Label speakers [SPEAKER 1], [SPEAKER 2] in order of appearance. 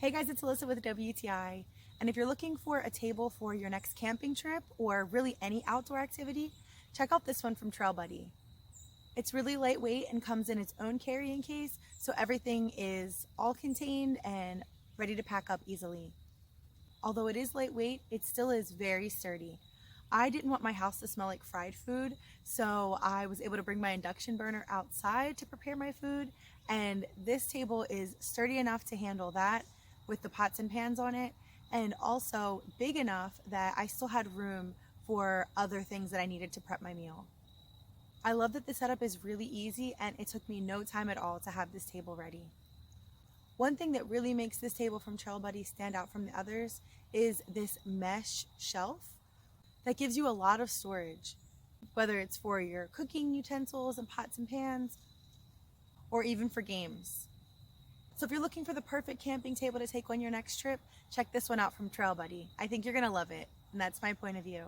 [SPEAKER 1] Hey guys, it's Alyssa with WTI, and if you're looking for a table for your next camping trip or really any outdoor activity, check out this one from TrailBuddy. It's really lightweight and comes in its own carrying case, so everything is all contained and ready to pack up easily. Although it is lightweight, it still is very sturdy. I didn't want my house to smell like fried food, so I was able to bring my induction burner outside to prepare my food, and this table is sturdy enough to handle that with the pots and pans on it, and also big enough that I still had room for other things that I needed to prep my meal. I love that the setup is really easy and it took me no time at all to have this table ready. One thing that really makes this table from TrailBuddy stand out from the others is this mesh shelf that gives you a lot of storage, whether it's for your cooking utensils and pots and pans, or even for games. So if you're looking for the perfect camping table to take on your next trip, check this one out from TrailBuddy. I think you're gonna love it, and that's my point of view.